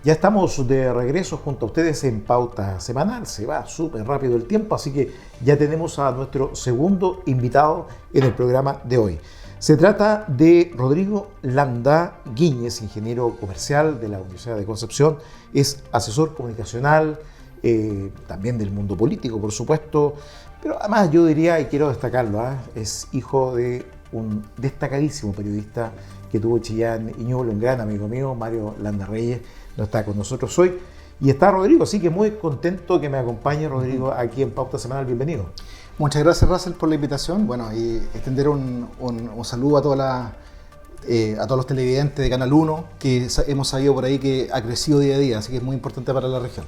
Ya estamos de regreso junto a ustedes en Pauta Semanal. Se va súper rápido el tiempo, así que ya tenemos a nuestro segundo invitado en el programa de hoy. Se trata de Rodrigo Landa Guíñez, ingeniero comercial de la Universidad de Concepción. Es asesor comunicacional, también del mundo político, por supuesto. Pero además yo diría, y quiero destacarlo, es hijo de un destacadísimo periodista que tuvo Chillán y Ñuble, un gran amigo mío, Mario Landa Reyes. No está con nosotros hoy. Y está Rodrigo, así que muy contento que me acompañe Rodrigo aquí en Pauta Semanal. Bienvenido. Muchas gracias, Russell, por la invitación. Bueno, y extender un saludo a todos los televidentes de Canal 1, que hemos sabido por ahí que ha crecido día a día, así que es muy importante para la región.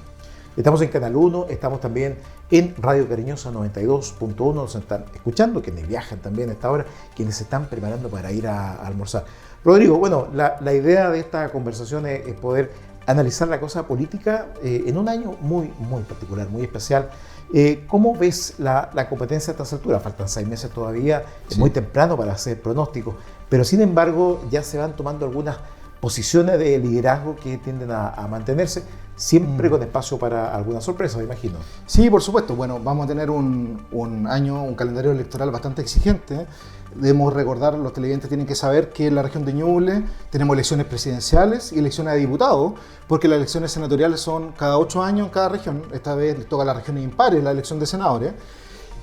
Estamos en Canal 1, estamos también en Radio Cariñosa 92.1, nos están escuchando, quienes viajan también a esta hora, quienes se están preparando para ir a almorzar. Rodrigo, bueno, la idea de esta conversación es poder analizar la cosa política en un año muy particular, muy especial. ¿Cómo ves la competencia a estas alturas? Faltan 6 meses todavía, es muy temprano para hacer pronósticos, pero sin embargo ya se van tomando algunas posiciones de liderazgo que tienden a mantenerse, siempre con espacio para alguna sorpresa, me imagino. Sí, por supuesto. Bueno, vamos a tener un calendario electoral bastante exigente. Debemos recordar, los televidentes tienen que saber que en la región de Ñuble tenemos elecciones presidenciales y elecciones de diputados, porque las elecciones senatoriales son cada 8 años en cada región. Esta vez les toca a las regiones impares la elección de senadores.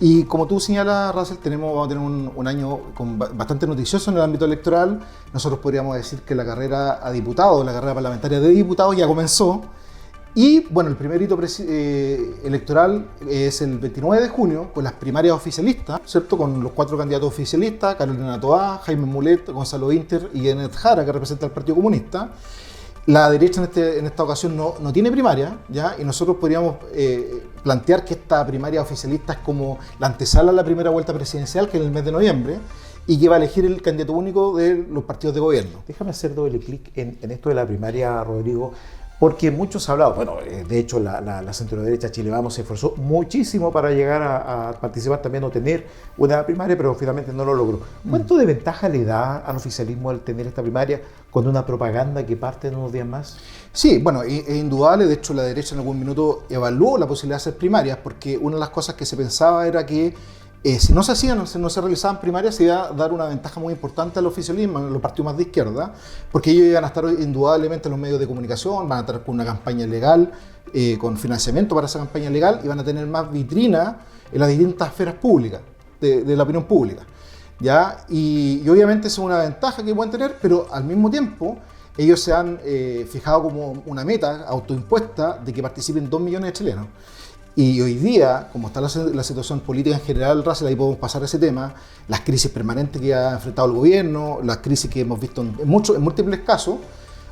Y como tú señalas, Russell, vamos a tener un año bastante noticioso en el ámbito electoral. Nosotros podríamos decir que la carrera a diputado, la carrera parlamentaria de diputados ya comenzó. Y bueno, el primer hito electoral es el 29 de junio, con las primarias oficialistas, ¿cierto? Con los 4 candidatos oficialistas, Carolina Toá, Jaime Mulet, Gonzalo Inter y Enet Jara, que representa al Partido Comunista. La derecha en esta ocasión no tiene primaria, ¿ya? Y nosotros podríamos plantear que esta primaria oficialista es como la antesala a la primera vuelta presidencial, que es en el mes de noviembre, y que va a elegir el candidato único de los partidos de gobierno. Déjame hacer doble clic en esto de la primaria, Rodrigo, porque muchos han hablado, bueno, de hecho la centro-derecha Chile Vamos se esforzó muchísimo para llegar a participar también o tener una primaria, pero finalmente no lo logró. ¿Cuánto de ventaja le da al oficialismo el tener esta primaria con una propaganda que parte en unos días más? Sí, bueno, es indudable. De hecho, la derecha en algún minuto evaluó la posibilidad de hacer primarias, porque una de las cosas que se pensaba era que si no se realizaban primarias, se iba a dar una ventaja muy importante al oficialismo, a los partidos más de izquierda, porque ellos iban a estar indudablemente en los medios de comunicación, van a estar con una campaña legal, con financiamiento para esa campaña legal, y van a tener más vitrina en las distintas esferas públicas, de la opinión pública, ¿ya? Y obviamente eso es una ventaja que pueden tener, pero al mismo tiempo ellos se han fijado como una meta autoimpuesta de que participen 2 millones de chilenos. Y hoy día, como está la situación política en general, Russell, ahí podemos pasar a ese tema, las crisis permanentes que ha enfrentado el gobierno, las crisis que hemos visto en múltiples casos,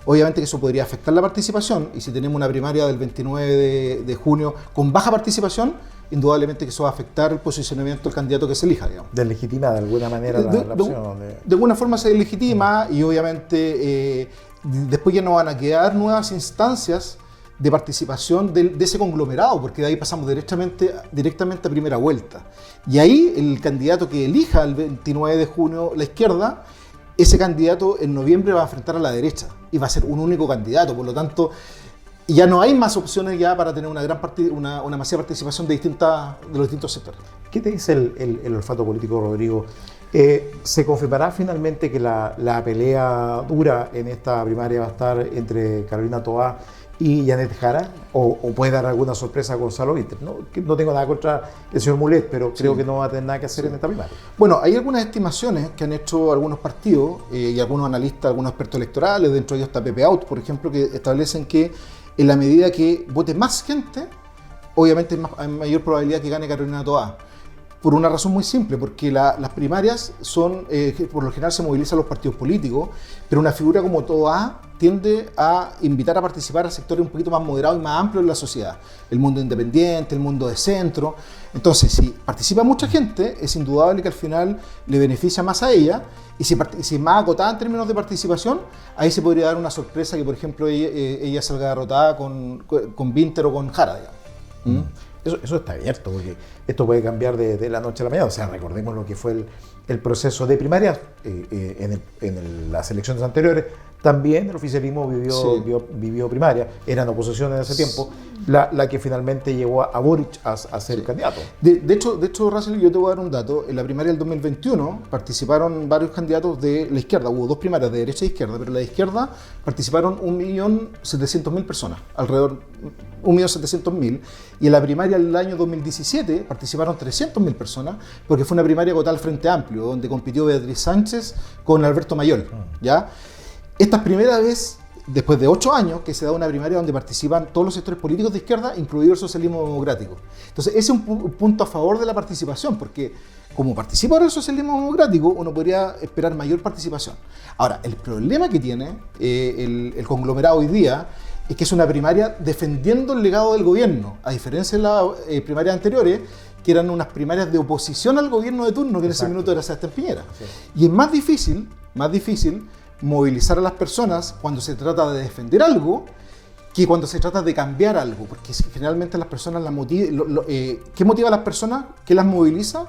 obviamente que eso podría afectar la participación, y si tenemos una primaria del 29 de junio con baja participación, indudablemente que eso va a afectar el posicionamiento del candidato que se elija, digamos. ¿Deslegitima de alguna manera la opción? De alguna forma se deslegitima, y obviamente después ya no van a quedar nuevas instancias de participación de ese conglomerado, porque de ahí pasamos directamente a primera vuelta. Y ahí el candidato que elija el 29 de junio la izquierda, ese candidato en noviembre va a enfrentar a la derecha y va a ser un único candidato. Por lo tanto, ya no hay más opciones ya para tener una masiva participación de los distintos sectores. ¿Qué te dice el olfato político, Rodrigo? ¿Se confirmará finalmente que la pelea dura en esta primaria va a estar entre Carolina Toá y Enet Jara, o puede dar alguna sorpresa a Gonzalo Inter? No tengo nada contra el señor Mulet, pero creo que no va a tener nada que hacer en esta primaria. Bueno, hay algunas estimaciones que han hecho algunos partidos y algunos analistas, algunos expertos electorales, dentro de ellos está Pepe Out, por ejemplo, que establecen que en la medida que vote más gente, obviamente hay mayor probabilidad que gane Carolina Toá. Por una razón muy simple, porque las primarias son, por lo general se movilizan los partidos políticos, pero una figura como Toá tiende a invitar a participar a sectores un poquito más moderados y más amplios en la sociedad. El mundo independiente, el mundo de centro. Entonces, si participa mucha gente, es indudable que al final le beneficia más a ella, y si es más acotada en términos de participación, ahí se podría dar una sorpresa que, por ejemplo, ella salga derrotada con Vinter o con Jara, digamos. Eso está abierto, porque esto puede cambiar de la noche a la mañana. O sea, recordemos lo que fue el proceso de primarias en las elecciones anteriores. también el oficialismo vivió primaria, eran oposición en ese tiempo, la que finalmente llevó a Boric a ser candidato. De hecho, Russell, yo te voy a dar un dato. En la primaria del 2021 participaron varios candidatos de la izquierda. Hubo dos primarias, de derecha e izquierda, pero en la izquierda participaron 1.700.000 personas, alrededor 1.700.000. Y en la primaria del año 2017 participaron 300.000 personas, porque fue una primaria total Frente Amplio, donde compitió Beatriz Sánchez con Alberto Mayol, ¿ya? Esta es primera vez, después de 8 años, que se da una primaria donde participan todos los sectores políticos de izquierda, incluido el socialismo democrático. Entonces, ese es un punto a favor de la participación, porque como participa ahora el socialismo democrático, uno podría esperar mayor participación. Ahora, el problema que tiene el conglomerado hoy día es que es una primaria defendiendo el legado del gobierno, a diferencia de las primarias anteriores, que eran unas primarias de oposición al gobierno de turno, que en ese minuto era Sebastián Piñera. Sí. Y es más difícil movilizar a las personas cuando se trata de defender algo que cuando se trata de cambiar algo, porque generalmente las personas ¿qué motiva a las personas? ¿Qué las moviliza?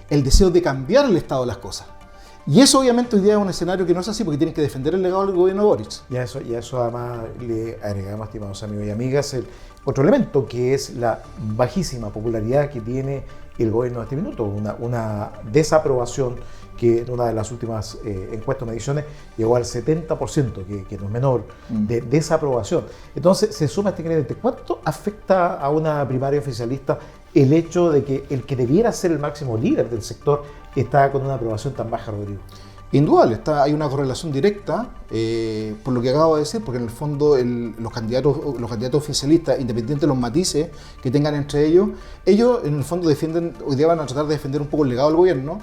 El deseo de cambiar el estado de las cosas. Y eso obviamente hoy día es un escenario que no es así, porque tienen que defender el legado del gobierno de Boric. Y a eso además le agregamos, estimados amigos y amigas, otro elemento que es la bajísima popularidad que tiene el gobierno en este minuto, una desaprobación que en una de las últimas encuestas, mediciones, llegó al 70%, que no es menor, de desaprobación. Entonces se suma este ingrediente. ¿Cuánto afecta a una primaria oficialista el hecho de que el que debiera ser el máximo líder del sector está con una aprobación tan baja, Rodrigo? Indudable, hay una correlación directa, por lo que acabo de decir, porque en el fondo los candidatos oficialistas, independientemente de los matices que tengan entre ellos en el fondo hoy día van a tratar de defender un poco el legado del gobierno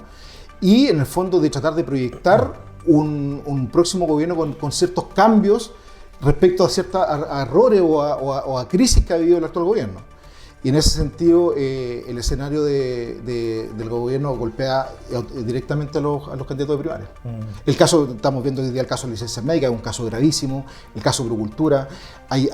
y en el fondo de tratar de proyectar un próximo gobierno con ciertos cambios respecto a ciertos errores o a crisis que ha vivido el actual gobierno. Y en ese sentido, el escenario del gobierno golpea directamente a los candidatos de primaria. Estamos viendo hoy día el caso de licencias médicas, es un caso gravísimo, el caso de agricultura. Hay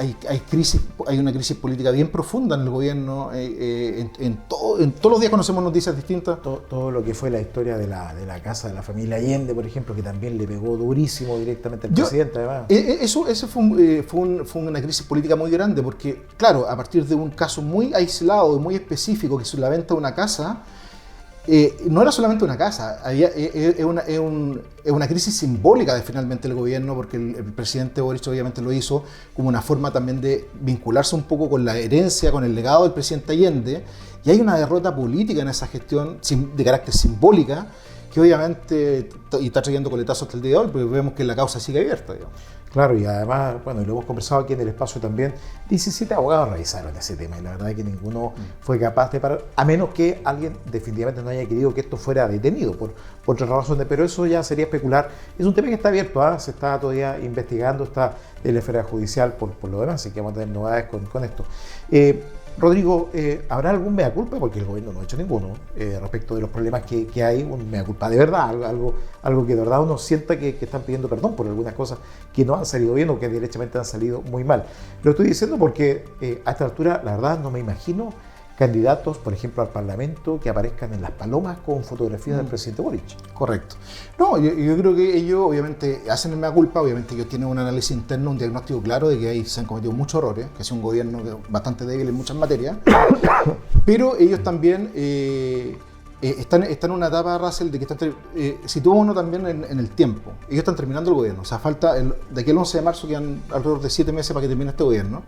una crisis política bien profunda en el gobierno. En todos los días conocemos noticias distintas. Todo lo que fue la historia de la casa de la familia Allende, por ejemplo, que también le pegó durísimo directamente al presidente, además. Eso fue una crisis política muy grande, porque, claro, a partir de un caso muy aislado y muy específico, que es la venta de una casa, no era solamente una casa, es una crisis simbólica de finalmente el gobierno, porque el presidente Boric obviamente lo hizo como una forma también de vincularse un poco con la herencia, con el legado del presidente Allende, y hay una derrota política en esa gestión de carácter simbólica, que obviamente está trayendo coletazos hasta el día de hoy, porque vemos que la causa sigue abierta, digamos. Claro, y además, bueno, lo hemos conversado aquí en el espacio también, 17 abogados revisaron ese tema y la verdad es que ninguno fue capaz de parar, a menos que alguien definitivamente no haya querido que esto fuera detenido por otras razones, pero eso ya sería especular. Es un tema que está abierto, se está todavía investigando, está en la esfera judicial por lo demás, así que vamos a tener novedades con esto. Rodrigo, ¿habrá algún mea culpa? Porque el gobierno no ha hecho ninguno respecto de los problemas que hay, un mea culpa de verdad, algo que de verdad uno sienta que están pidiendo perdón por algunas cosas que no han salido bien o que derechamente han salido muy mal. Lo estoy diciendo porque a esta altura, la verdad, no me imagino candidatos, por ejemplo, al Parlamento que aparezcan en las palomas con fotografías del presidente Boric. Correcto. No, yo creo que ellos obviamente hacen el mea culpa, obviamente ellos tienen un análisis interno, un diagnóstico claro de que se han cometido muchos errores, que es un gobierno bastante débil en muchas materias, pero ellos también están en una etapa, Russell, de que situémonos también en el tiempo. Ellos están terminando el gobierno, o sea, falta de aquí al 11 de marzo quedan alrededor de 7 meses para que termine este gobierno.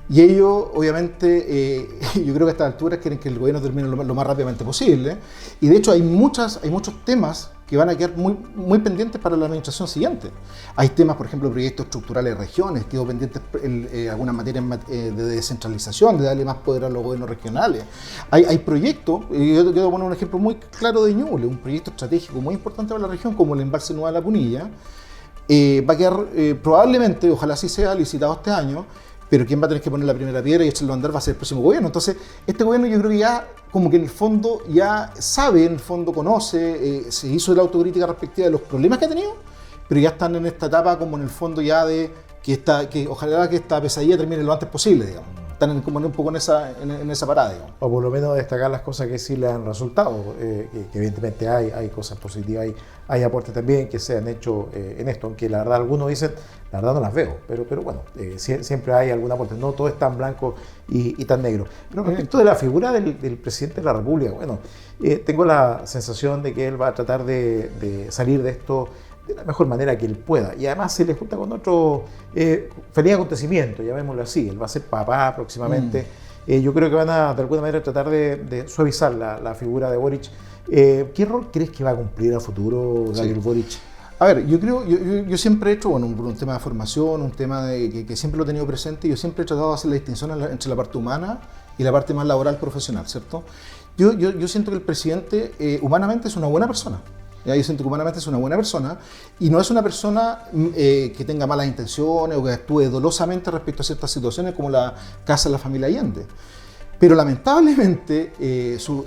Y ellos, obviamente, yo creo que a estas alturas quieren que el gobierno termine lo más rápidamente posible. Y de hecho hay muchos temas que van a quedar muy pendientes para la administración siguiente. Hay temas, por ejemplo, proyectos estructurales de regiones, quedó pendientes algunas materias de descentralización, de darle más poder a los gobiernos regionales. Hay proyectos, yo te voy a poner un ejemplo muy claro de Ñuble, un proyecto estratégico muy importante para la región, como el embalse Nueva La Punilla. Va a quedar probablemente, ojalá así sea, licitado este año, pero quien va a tener que poner la primera piedra y echarlo a andar va a ser el próximo gobierno. Entonces, este gobierno yo creo que ya, como que en el fondo ya sabe, en el fondo conoce, se hizo la autocrítica respectiva de los problemas que ha tenido, pero ya están en esta etapa como en el fondo ya de que ojalá que esta pesadilla termine lo antes posible, digamos. están como un poco en esa parada, digamos. O por lo menos destacar las cosas que sí le han resultado, que evidentemente hay cosas positivas, hay aportes también que se han hecho en esto, aunque la verdad algunos dicen, la verdad no las veo, pero bueno, siempre hay algún aporte, no todo es tan blanco y tan negro. Pero respecto de la figura del presidente de la República, bueno, tengo la sensación de que él va a tratar de salir de esto de la mejor manera que él pueda. Y además se le junta con otro feliz acontecimiento, llamémoslo así. Él va a ser papá próximamente. Yo creo que van a, de alguna manera, tratar de suavizar la figura de Boric. ¿Qué rol crees que va a cumplir a futuro Gabriel Boric? A ver, yo siempre he hecho, bueno, un tema de formación, un tema que siempre lo he tenido presente, yo siempre he tratado de hacer la distinción entre la parte humana y la parte más laboral profesional, ¿cierto? Yo siento que el presidente humanamente es una buena persona. Yo siento que humanamente es una buena persona y no es una persona que tenga malas intenciones o que actúe dolosamente respecto a ciertas situaciones como la casa de la familia Allende. Pero lamentablemente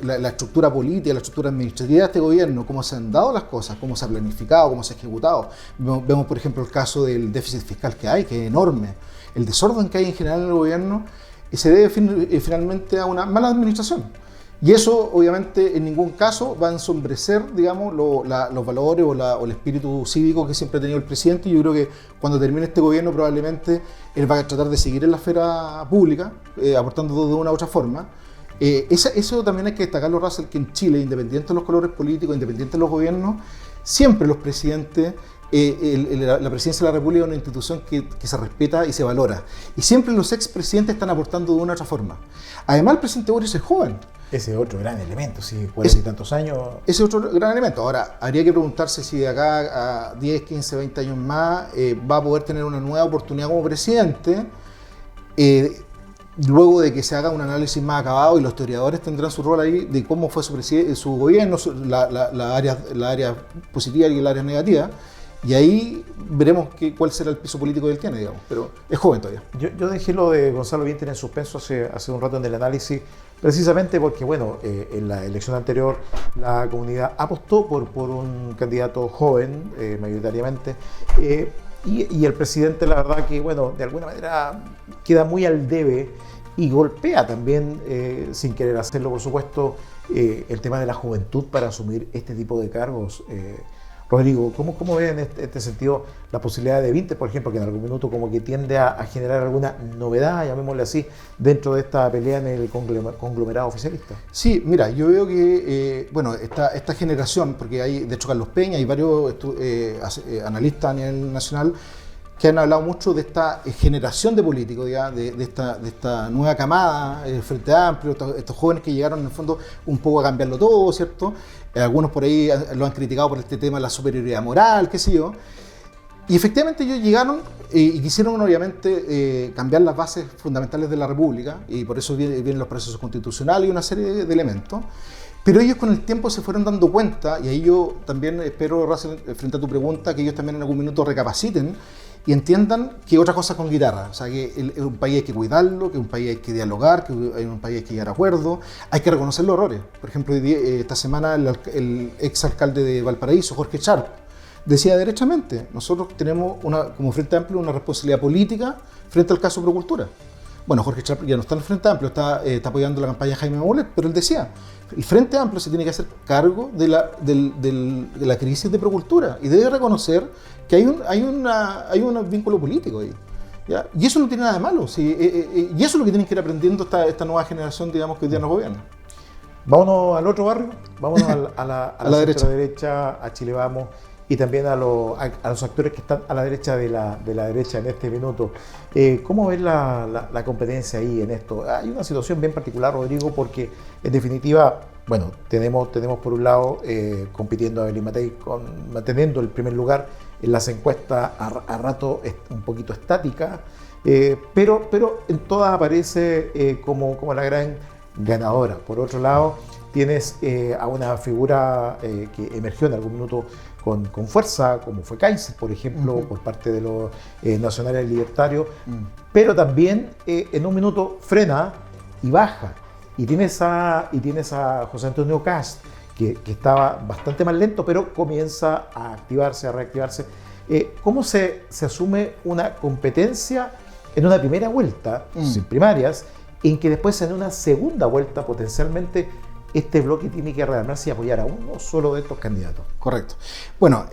la estructura política, la estructura administrativa de este gobierno, cómo se han dado las cosas, cómo se ha planificado, cómo se ha ejecutado. Vemos por ejemplo el caso del déficit fiscal que hay, que es enorme. El desorden que hay en general en el gobierno se debe finalmente a una mala administración. Y eso, obviamente, en ningún caso va a ensombrecer, digamos, los valores o el espíritu cívico que siempre ha tenido el presidente. Y yo creo que cuando termine este gobierno, probablemente él va a tratar de seguir en la esfera pública, aportando de una u otra forma. Eso también hay que destacarlo, Russell, que en Chile, independiente de los colores políticos, independiente de los gobiernos, siempre los presidentes, la presidencia de la República es una institución que se respeta y se valora. Y siempre los expresidentes están aportando de una u otra forma. Además, el presidente Boric es joven. Ese es otro gran elemento, sí, 40 y tantos años. Ese es otro gran elemento. Ahora, habría que preguntarse si de acá a 10, 15, 20 años más va a poder tener una nueva oportunidad como presidente, luego de que se haga un análisis más acabado y los historiadores tendrán su rol ahí de cómo fue su gobierno, la área positiva y la área negativa. Y ahí veremos cuál será el piso político que él tiene, digamos. Pero es joven todavía. Yo dejé lo de Gonzalo Vinter en suspenso hace un rato en el análisis, precisamente porque, bueno, en la elección anterior la comunidad apostó por un candidato joven, mayoritariamente, y el presidente, la verdad que, bueno, de alguna manera queda muy al debe y golpea también, sin querer hacerlo, por supuesto, el tema de la juventud para asumir este tipo de cargos. Rodrigo, ¿cómo ves en este sentido la posibilidad de Vinter, por ejemplo, que en algún minuto como que tiende a generar alguna novedad, llamémosle así, dentro de esta pelea en el conglomerado oficialista? Sí, mira, yo veo que, bueno, esta generación, porque hay, de hecho, Carlos Peña y varios analistas a nivel nacional que han hablado mucho de esta generación de políticos, ya, de esta nueva camada, el Frente Amplio, estos jóvenes que llegaron en el fondo un poco a cambiarlo todo, ¿cierto? Algunos por ahí lo han criticado por este tema de la superioridad moral, qué sé yo. Y efectivamente ellos llegaron y quisieron obviamente cambiar las bases fundamentales de la República, y por eso vienen los procesos constitucionales y una serie de elementos. Pero ellos con el tiempo se fueron dando cuenta, y ahí yo también espero, Russell, frente a tu pregunta, que ellos también en algún minuto recapaciten y entiendan que otra cosa con guitarra, o sea, que un país hay que cuidarlo, que un país hay que dialogar, que un país hay que llegar a acuerdos, hay que reconocer los errores. Por ejemplo, esta semana el exalcalde de Valparaíso, Jorge Sharp, decía derechamente, nosotros tenemos como Frente Amplio una responsabilidad política frente al caso Procultura. Bueno, Jorge Sharp ya no está en el Frente Amplio, está apoyando la campaña de Jaime Mahulet, pero él decía, el Frente Amplio se tiene que hacer cargo de la crisis de Procultura y debe reconocer que hay un vínculo político ahí. ¿Ya? Y eso no tiene nada de malo, ¿sí? Y eso es lo que tienen que ir aprendiendo esta nueva generación, digamos, que hoy día nos gobierna. Vámonos al otro barrio, vámonos a la derecha, a Chile Vamos, y también a los actores que están a la derecha de la derecha en este minuto. ¿Cómo ves la competencia ahí en esto? Hay una situación bien particular, Rodrigo, porque en definitiva, bueno, tenemos por un lado compitiendo a Evelyn Matei, manteniendo el primer lugar en las encuestas a rato un poquito estática, pero en todas aparece como la gran ganadora. Por otro lado, tienes a una figura que emergió en algún minuto con fuerza, como fue Kaiser, por ejemplo, por parte de los nacionales libertarios, pero también en un minuto frena y baja. Y tienes a José Antonio Kast, que estaba bastante más lento, pero comienza a activarse, a reactivarse. ¿Cómo se asume una competencia en una primera vuelta, sin primarias, en que después en una segunda vuelta potencialmente este bloque tiene que rearmarse y apoyar a uno solo de estos candidatos. Correcto. Bueno,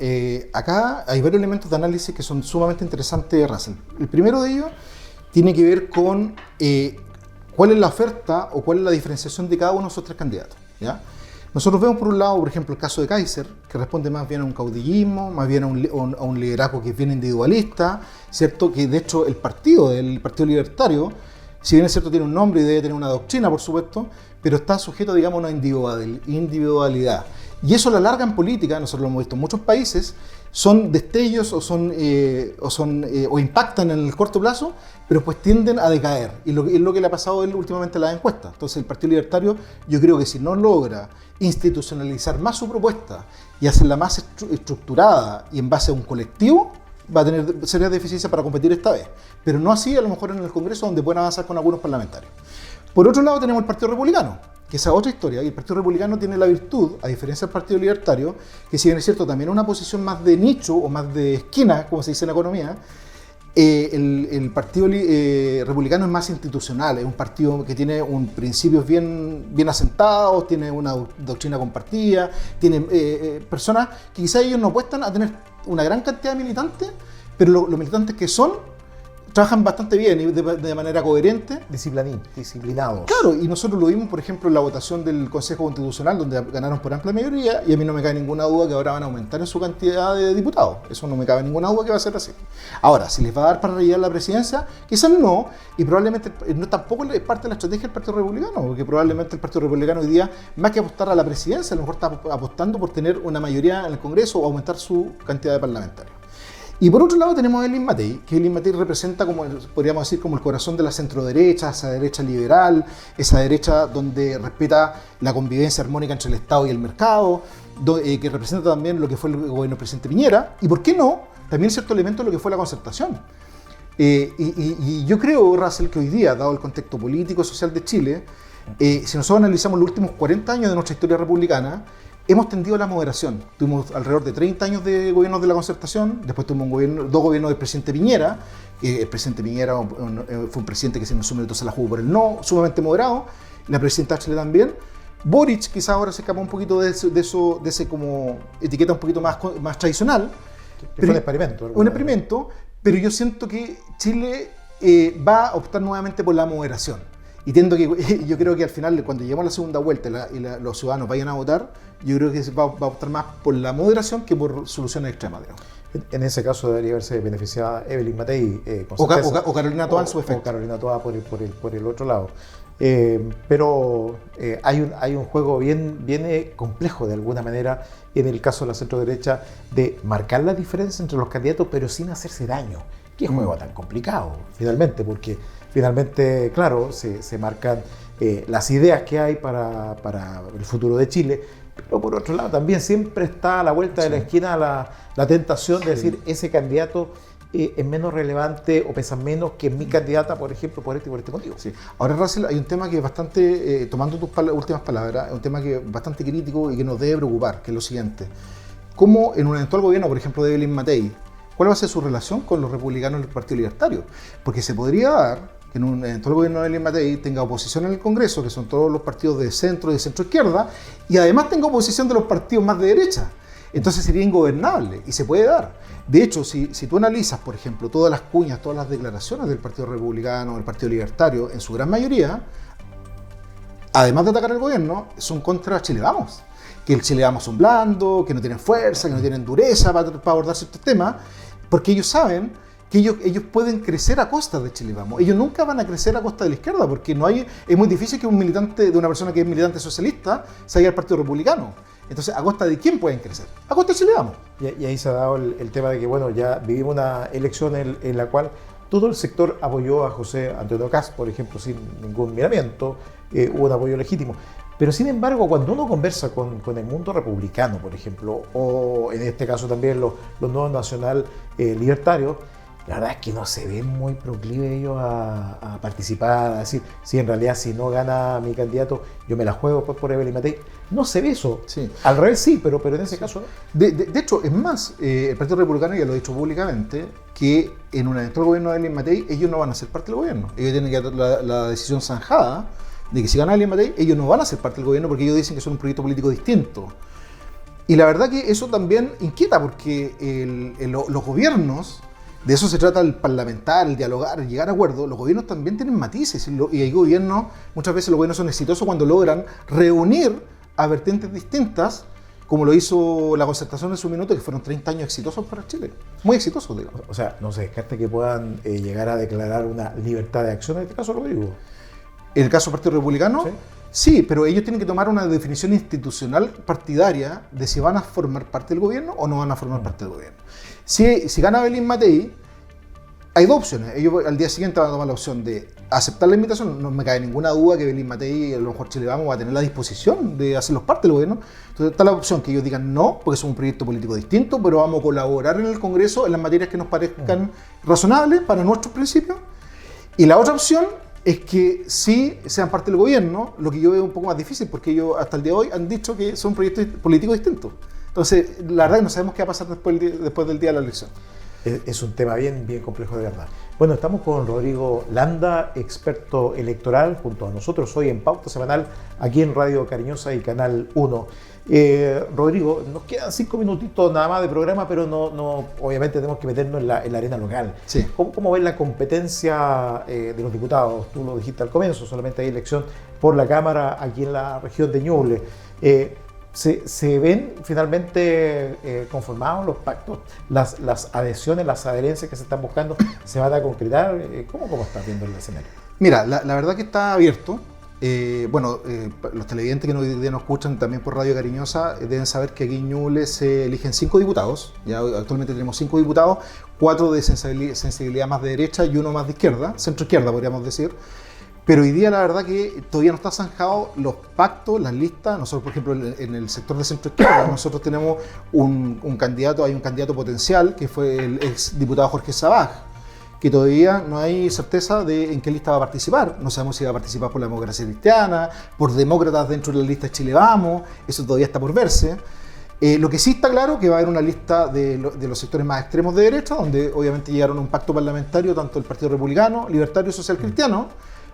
acá hay varios elementos de análisis que son sumamente interesantes, Russell. El primero de ellos tiene que ver con cuál es la oferta o cuál es la diferenciación de cada uno de esos tres candidatos, ¿ya? Nosotros vemos por un lado, por ejemplo, el caso de Kaiser, que responde más bien a un caudillismo, más bien a un liderazgo que es bien individualista, ¿cierto? Que de hecho el Partido Libertario, si bien es cierto tiene un nombre y debe tener una doctrina, por supuesto, pero está sujeto, digamos, a una individualidad. Y eso a la larga en política, nosotros lo hemos visto en muchos países, son destellos o impactan en el corto plazo, pero pues tienden a decaer. Y es lo que le ha pasado a él últimamente en las encuestas. Entonces el Partido Libertario, yo creo que si no logra institucionalizar más su propuesta y hacerla más estructurada y en base a un colectivo, va a tener serias deficiencias para competir esta vez. Pero no así a lo mejor en el Congreso, donde pueden avanzar con algunos parlamentarios. Por otro lado tenemos el Partido Republicano, que esa es otra historia, y el Partido Republicano tiene la virtud, a diferencia del Partido Libertario, que si bien es cierto también una posición más de nicho o más de esquina, como se dice en la economía, el Partido Republicano es más institucional, es un partido que tiene principios bien asentados, tiene una doctrina compartida, tiene personas que quizás ellos no apuestan a tener una gran cantidad de militantes, pero los militantes que son trabajan bastante bien y de manera coherente. Disciplinados. Claro, y nosotros lo vimos, por ejemplo, en la votación del Consejo Constitucional, donde ganaron por amplia mayoría, y a mí no me cabe ninguna duda que ahora van a aumentar en su cantidad de diputados. Eso no me cabe ninguna duda que va a ser así. Ahora, si les va a dar para rellenar la presidencia, quizás no, y probablemente tampoco es parte de la estrategia del Partido Republicano, porque probablemente el Partido Republicano hoy día, más que apostar a la presidencia, a lo mejor está apostando por tener una mayoría en el Congreso o aumentar su cantidad de parlamentarios. Y por otro lado tenemos a Elín Matei, que Elín Matei representa, podríamos decir, como el corazón de la centroderecha, esa derecha liberal, esa derecha donde respeta la convivencia armónica entre el Estado y el mercado, que representa también lo que fue el gobierno del presidente Piñera, y por qué no, también cierto elemento de lo que fue la concertación. Y yo creo, Russell, que hoy día, dado el contexto político y social de Chile, si nosotros analizamos los últimos 40 años de nuestra historia republicana, hemos tendido a la moderación. Tuvimos alrededor de 30 años de gobiernos de la concertación, después tuvimos dos gobiernos del presidente Piñera. El presidente Piñera fue un presidente que en su momento se la jugó por el no, sumamente moderado. La presidenta Bachelet también. Boric quizás ahora se escapa un poquito de ese como etiqueta un poquito más tradicional. Fue un experimento. Un experimento, pero yo siento que Chile va a optar nuevamente por la moderación. Y yo creo que al final, cuando lleguemos a la segunda vuelta y los ciudadanos vayan a votar, yo creo que va a optar más por la moderación que por soluciones extremas, digamos. En ese caso debería haberse beneficiado Evelyn Matei. O Carolina Toa en su efecto. O Carolina Toa por el otro lado. Pero hay un juego bien complejo de alguna manera en el caso de la centroderecha de marcar la diferencia entre los candidatos pero sin hacerse daño. Qué juego tan complicado finalmente, porque finalmente, claro, se marcan las ideas que hay para el futuro de Chile, pero por otro lado también siempre está a la vuelta de la esquina la tentación de decir ese candidato es menos relevante o pesa menos que mi candidata, por ejemplo, por este motivo. Sí. Ahora, Russell, hay un tema que es bastante, tomando tus últimas palabras, es un tema que es bastante crítico y que nos debe preocupar, que es lo siguiente. ¿Cómo en un eventual gobierno, por ejemplo, de Evelyn Matei, cuál va a ser su relación con los republicanos del Partido Libertario? Porque se podría dar que en un eventual gobierno de Evelyn Matei tenga oposición en el Congreso, que son todos los partidos de centro y de centro-izquierda, y además tenga oposición de los partidos más de derecha. Entonces sería ingobernable, y se puede dar. De hecho, si tú analizas, por ejemplo, todas las cuñas, todas las declaraciones del Partido Republicano, del Partido Libertario, en su gran mayoría, además de atacar al gobierno, son contra Chile Vamos. Que el Chile Vamos son blandos, que no tienen fuerza, que no tienen dureza para abordar ciertos temas, porque ellos saben que ellos pueden crecer a costa de Chile Vamos. Ellos nunca van a crecer a costa de la izquierda, porque es muy difícil que un militante, de una persona que es militante socialista, se vaya al Partido Republicano. Entonces, ¿a costa de quién pueden crecer? A costa de Chile Vamos. Y ahí se ha dado el tema de que, bueno, ya vivimos una elección en la cual todo el sector apoyó a José Antonio Kast, por ejemplo, sin ningún miramiento, hubo un apoyo legítimo. Pero sin embargo, cuando uno conversa con el mundo republicano, por ejemplo, o en este caso también los nuevos nacional libertarios, la verdad es que no se ven muy proclives ellos a participar, a decir, si en realidad si no gana mi candidato, yo me la juego pues, por Evelyn Matei. No se ve eso. Sí. Al revés sí, pero en ese caso no. De hecho, es más, el Partido Republicano ya lo ha dicho públicamente, que en un eventual gobierno de Evelyn Matei, ellos no van a ser parte del gobierno. Ellos tienen que dar la decisión zanjada de que si gana Evelyn Matei, ellos no van a ser parte del gobierno porque ellos dicen que son un proyecto político distinto. Y la verdad que eso también inquieta porque los gobiernos, de eso se trata el parlamentar, el dialogar, el llegar a acuerdos. Los gobiernos también tienen matices y hay gobiernos, muchas veces los gobiernos son exitosos cuando logran reunir a vertientes distintas, como lo hizo la concertación en su minuto, que fueron 30 años exitosos para Chile. Muy exitosos, digamos. O sea, no se descarta que puedan llegar a declarar una libertad de acción, en este caso, Rodrigo. En el caso del Partido Republicano, sí, pero ellos tienen que tomar una definición institucional partidaria de si van a formar parte del gobierno o no van a formar parte del gobierno. Si gana Evelyn Matei, hay dos opciones. Ellos al día siguiente van a tomar la opción de aceptar la invitación. No me cabe ninguna duda que Evelyn Matei, a lo mejor Chile Vamos, va a tener la disposición de hacerlos parte del gobierno. Entonces está la opción que ellos digan no, porque es un proyecto político distinto, pero vamos a colaborar en el Congreso en las materias que nos parezcan razonables para nuestros principios. Y la otra opción es que sí sean parte del gobierno, lo que yo veo un poco más difícil, porque ellos hasta el día de hoy han dicho que son proyectos políticos distintos. Entonces, la verdad es que no sabemos qué va a pasar después del día de la elección. Es un tema bien complejo de verdad. Bueno, estamos con Rodrigo Landa, experto electoral, junto a nosotros hoy en Pauta Semanal, aquí en Radio Cariñosa y Canal 1. Rodrigo, nos quedan 5 minutitos nada más de programa, pero no obviamente tenemos que meternos en la arena local. Sí. ¿Cómo ves la competencia de los diputados? Tú lo dijiste al comienzo, solamente hay elección por la Cámara aquí en la región de Ñuble. ¿Se ven finalmente conformados los pactos? ¿Las adhesiones, las adherencias que se están buscando se van a concretar? ¿Cómo estás viendo el escenario? Mira, la verdad que está abierto. Los televidentes que hoy día nos escuchan también por Radio Cariñosa deben saber que aquí en Ñuble se eligen 5 diputados. Ya actualmente tenemos 5 diputados, 4 de sensibilidad más de derecha y 1 más de izquierda, centro-izquierda podríamos decir. Pero hoy día la verdad que todavía no está zanjado los pactos, las listas. Nosotros, por ejemplo, en el sector de centro-izquierda, nosotros tenemos un candidato, hay un candidato potencial, que fue el ex diputado Jorge Sabaj, que todavía no hay certeza de en qué lista va a participar. No sabemos si va a participar por la Democracia Cristiana, por demócratas dentro de la lista Chile Vamos, eso todavía está por verse. Lo que sí está claro que va a haber una lista de los sectores más extremos de derecha, donde obviamente llegaron a un pacto parlamentario, tanto el Partido Republicano, Libertario y Social Cristiano.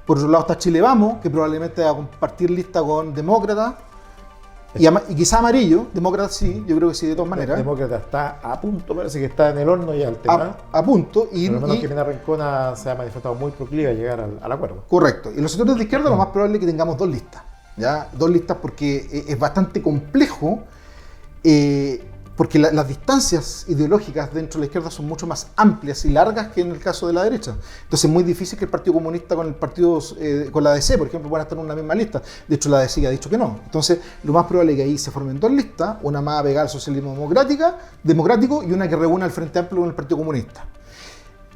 Por otro lado está Chile Vamos, que probablemente va a compartir lista con Demócrata y quizá Amarillo. Demócrata sí, yo creo que sí, de todas maneras. Demócrata está a punto, parece que está en el horno ya el tema. A punto. Por lo menos que Mena Rincona se ha manifestado muy proclive a llegar al acuerdo. Correcto. Y los sectores de izquierda lo más probable es que tengamos 2 listas. ¿Ya? 2 listas porque es bastante complejo. Porque las distancias ideológicas dentro de la izquierda son mucho más amplias y largas que en el caso de la derecha. Entonces es muy difícil que el Partido Comunista con el partido, con la ADC, por ejemplo, puedan estar en una misma lista. De hecho, la ADC ya ha dicho que no. Entonces, lo más probable es que ahí se formen 2 listas, una más apegada al socialismo democrático y una que reúna al Frente Amplio con el Partido Comunista.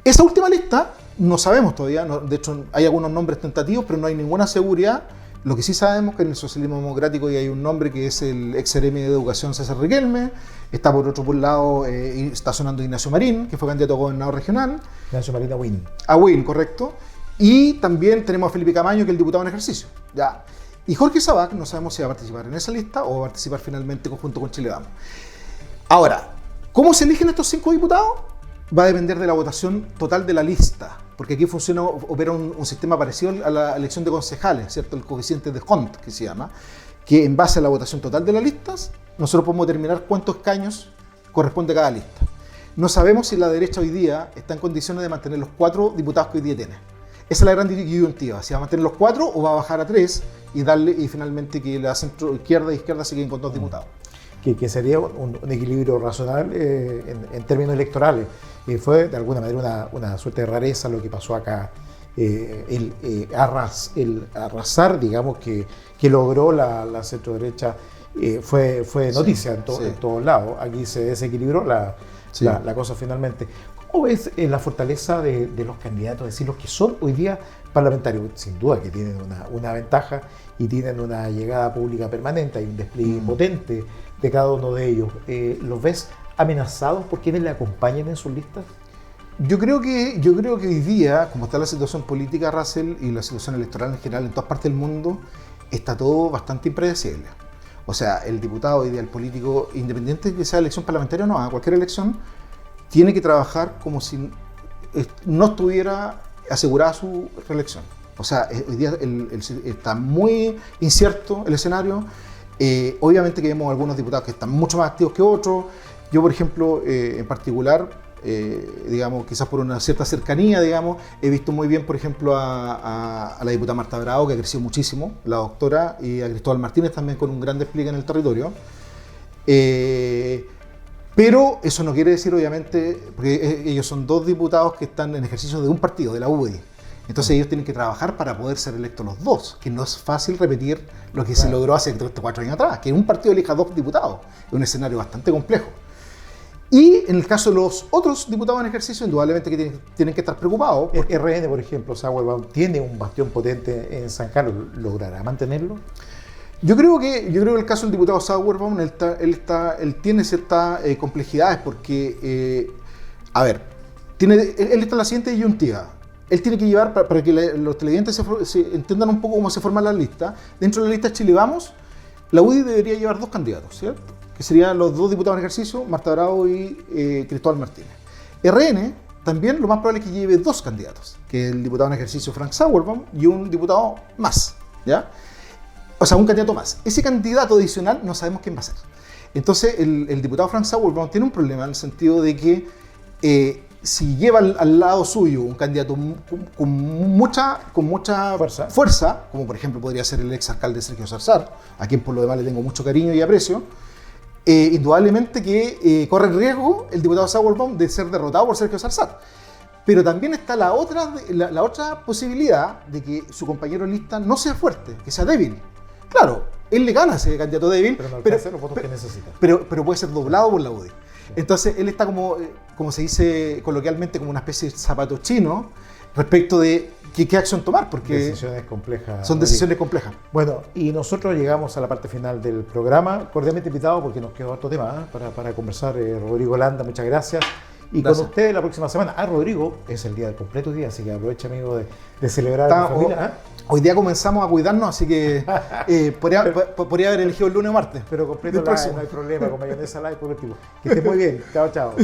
Esa última lista no sabemos todavía, de hecho hay algunos nombres tentativos, pero no hay ninguna seguridad. Lo que sí sabemos es que en el socialismo democrático hay un nombre que es el ex seremi de Educación César Riquelme. Está por otro lado, está sonando Ignacio Marín, que fue candidato a gobernador regional. Ignacio Marín a Win. A Win, correcto. Y también tenemos a Felipe Camaño, que es el diputado en ejercicio. Ya. Y Jorge Sabaj, no sabemos si va a participar en esa lista o va a participar finalmente junto con Chile Vamos. Ahora, ¿cómo se eligen estos 5 diputados? Va a depender de la votación total de la lista, porque aquí opera un sistema parecido a la elección de concejales, ¿cierto? El coeficiente de Hont, que se llama, que en base a la votación total de las listas, nosotros podemos determinar cuántos escaños corresponde a cada lista. No sabemos si la derecha hoy día está en condiciones de mantener los 4 diputados que hoy día tiene. Esa es la gran disyuntiva, si va a mantener los 4 o va a bajar a 3 y finalmente que la centro izquierda e izquierda se queden con 2 diputados. Que sería un equilibrio razonable en términos electorales. Fue de alguna manera una suerte de rareza lo que pasó acá. El arrasar, digamos, que logró la centro-derecha fue noticia en todos lados. Aquí se desequilibró la cosa finalmente. ¿Cómo ves la fortaleza de los candidatos, es decir, los que son hoy día parlamentarios? Sin duda que tienen una ventaja y tienen una llegada pública permanente, hay un despliegue potente de cada uno de ellos. ¿Los ves amenazados por quienes le acompañen en sus listas? Yo creo que hoy día, como está la situación política, Russell, y la situación electoral en general en todas partes del mundo, está todo bastante impredecible. O sea, el diputado hoy día, el político, independiente de que sea elección parlamentaria o no, a cualquier elección, tiene que trabajar como si no estuviera asegurada su reelección. O sea, hoy día está muy incierto el escenario. Obviamente que vemos algunos diputados que están mucho más activos que otros. Yo, por ejemplo, en particular, digamos, quizás por una cierta cercanía, digamos, he visto muy bien, por ejemplo, a la diputada Marta Bravo, que ha crecido muchísimo, la doctora, y a Cristóbal Martínez también con un gran despliegue en el territorio. Pero eso no quiere decir, obviamente, porque ellos son dos diputados que están en ejercicio de un partido, de la UDI. Entonces ellos tienen que trabajar para poder ser electos los dos, que no es fácil repetir lo que se logró hace 4 años atrás, que un partido elija 2 diputados. Es un escenario bastante complejo. Y en el caso de los otros diputados en ejercicio, indudablemente que tienen que estar preocupados. Porque RN, por ejemplo, Sauerbaum tiene un bastión potente en San Carlos. ¿Logrará mantenerlo? Yo creo que el caso del diputado Sauerbaum, él tiene ciertas complejidades porque, a ver, él está en la siguiente disyuntiva. Él tiene que llevar, para que los televidentes se entiendan un poco cómo se forma la lista, dentro de la lista Chile Vamos, la UDI debería llevar 2 candidatos, ¿cierto? Que serían los 2 diputados en ejercicio, Marta Bravo y Cristóbal Martínez. RN también lo más probable es que lleve 2 candidatos, que es el diputado en ejercicio Frank Sauerbaum y un diputado más, ¿ya? O sea, un candidato más. Ese candidato adicional no sabemos quién va a ser. Entonces, el diputado Frank Sauerbaum tiene un problema en el sentido de que si lleva al lado suyo un candidato con mucha fuerza, como por ejemplo podría ser el ex alcalde Sergio Zarzar, a quien por lo demás le tengo mucho cariño y aprecio, indudablemente que corre el riesgo el diputado Sauerbaum de ser derrotado por Sergio Zarzar. Pero también está la otra posibilidad de que su compañero en lista no sea fuerte, que sea débil. Claro, él le gana a ese candidato débil, pero no alcanza los votos que necesita. Pero puede ser doblado por la UDI. Entonces él está como se dice coloquialmente, como una especie de zapato chino respecto de qué acción tomar, porque decisiones complejas. Son decisiones complejas. Bueno, y nosotros llegamos a la parte final del programa, cordialmente invitados porque nos quedó harto tema para conversar. Rodrigo Landa, muchas gracias. Y gracias. Con ustedes la próxima semana. Rodrigo, es el día del completo día, así que aprovecha, amigo, de celebrar a tu familia. Hoy día comenzamos a cuidarnos, así que podría haber elegido el lunes o martes. Pero completo live, no hay problema, con mayonesa live por el tipo. Que esté muy bien. Chao, chao.